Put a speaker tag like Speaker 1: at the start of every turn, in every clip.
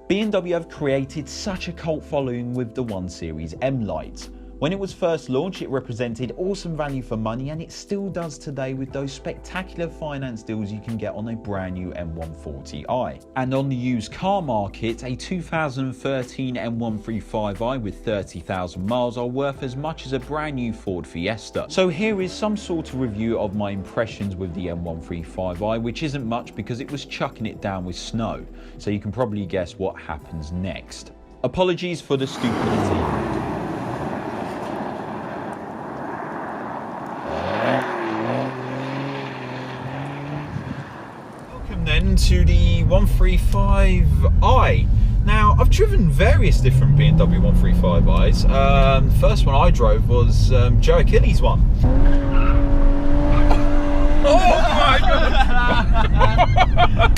Speaker 1: BMW have created such a cult following with the 1 Series M Lite. When it was first launched, it represented awesome value for money, and it still does today with those spectacular finance deals you can get on a brand new M140i. And on the used car market, a 2013 M135i with 30,000 miles are worth as much as a brand new Ford Fiesta. So here is some sort of review of my impressions with the M135i, which isn't much because it was chucking it down with snow. So you can probably guess what happens next. Apologies for the stupidity. To the 135i. Now, I've driven various different BMW 135i's. The first one I drove was Joe Achilles' one. Oh my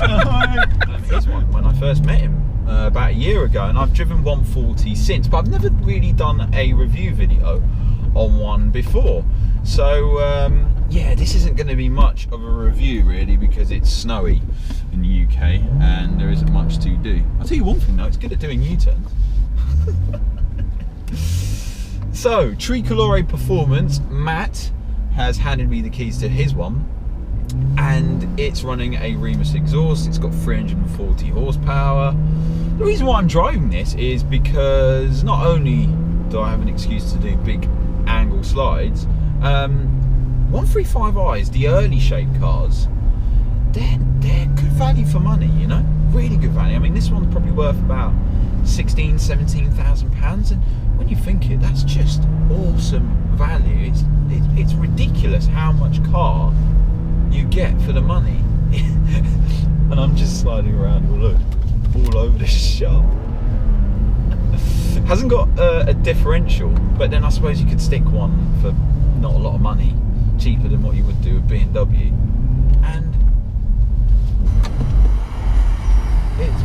Speaker 1: god! His one when I first met him about a year ago, and I've driven 140 since, but I've never really done a review video on one before. So yeah, this isn't going to be much of a review really, because it's snowy in the UK and there isn't much to do. I'll tell you one thing though, it's good at doing U-turns. So, Tricolore Performance, Matt has handed me the keys to his one, and it's running a Remus exhaust. It's got 340 horsepower. The reason why I'm driving this is because not only do I have an excuse to do big angle slides, 135i's, the early shape cars, they're good value for money, you know, really good value. I mean, this one's probably worth about 16,000, 17,000 pounds, and when you think it, that's just awesome value. It's ridiculous how much car you get for the money. And I'm just sliding around all over this shop. Hasn't got a differential, but then I suppose you could stick one for not a lot of money, cheaper than what you would do with BMW, and it's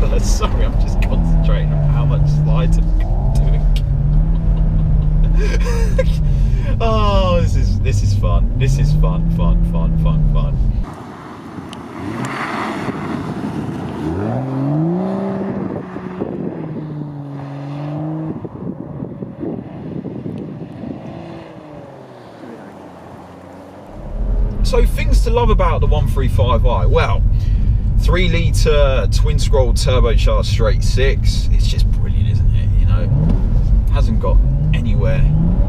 Speaker 1: proper. Sorry, I'm just concentrating on how much slides I'm doing. Oh, this is fun. This is fun. So, things to love about the 135i. Well, 3-litre twin-scroll turbocharged straight 6. It's just brilliant, isn't it? You know, hasn't got anywhere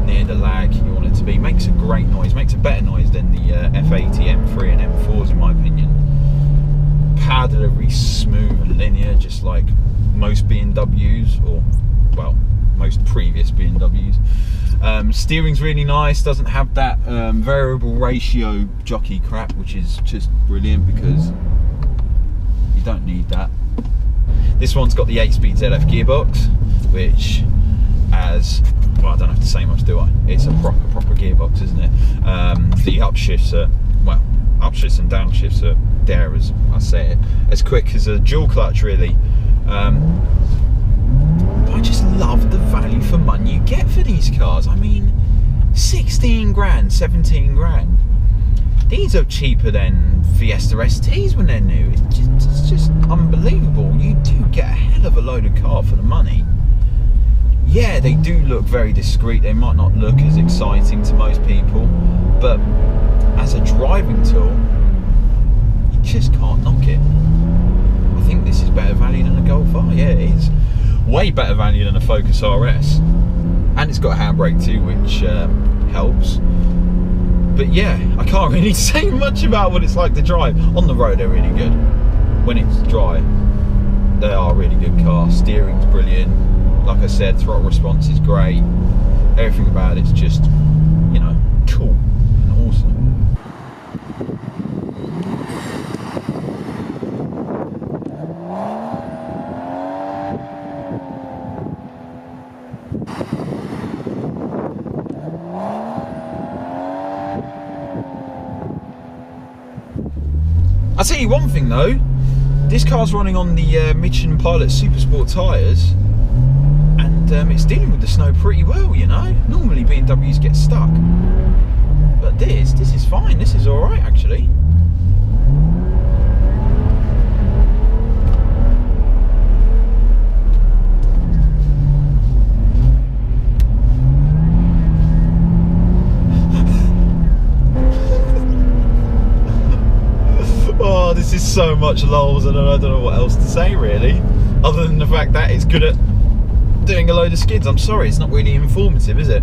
Speaker 1: near the lag you want it to be. Makes a great noise. Makes a better noise than the F80, M3 and M4s in my opinion. Power delivery smooth and linear, just like most BMWs, or well, most previous BMWs. Steering's really nice, doesn't have that variable ratio jockey crap, which is just brilliant because you don't need that. This one's got the 8-speed ZF gearbox, which, as well, I don't have to say much, do I? It's a proper gearbox, isn't it? The upshifts are, well, upshifts and downshifts are there, as I say it, as quick as a dual clutch really. I just love the value for money you get for these cars. I mean, 16 grand, 17 grand. These are cheaper than Fiesta STs when they're new. It's just unbelievable. You do get a hell of a load of car for the money. Yeah, they do look very discreet. They might not look as exciting to most people, but as a driving tool, you just can't knock it. I think this is better value than a Golf R. Yeah, it is. Way better value than a Focus RS, and it's got a handbrake too, which helps. But yeah, I can't really say much about what it's like to drive. On the road, they're really good. When it's dry, they are a really good car. Steering's brilliant. Like I said, throttle response is great. Everything about it's just, you know, cool and awesome. you one thing though, this car's running on the Michelin Pilot Supersport tyres, and it's dealing with the snow pretty well, you know. Normally BMWs get stuck, but this is fine. This is all right actually. Oh, this is so much lols, and I don't know what else to say really, other than the fact that it's good at doing a load of skids. I'm sorry, it's not really informative, is it?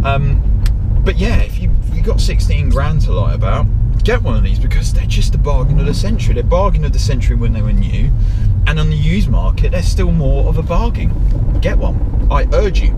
Speaker 1: But yeah, if you got 16 grand to lie about, get one of these, because they're just a bargain of the century. They're bargain of the century when they were new, and on the used market, they're still more of a bargain. Get one, I urge you.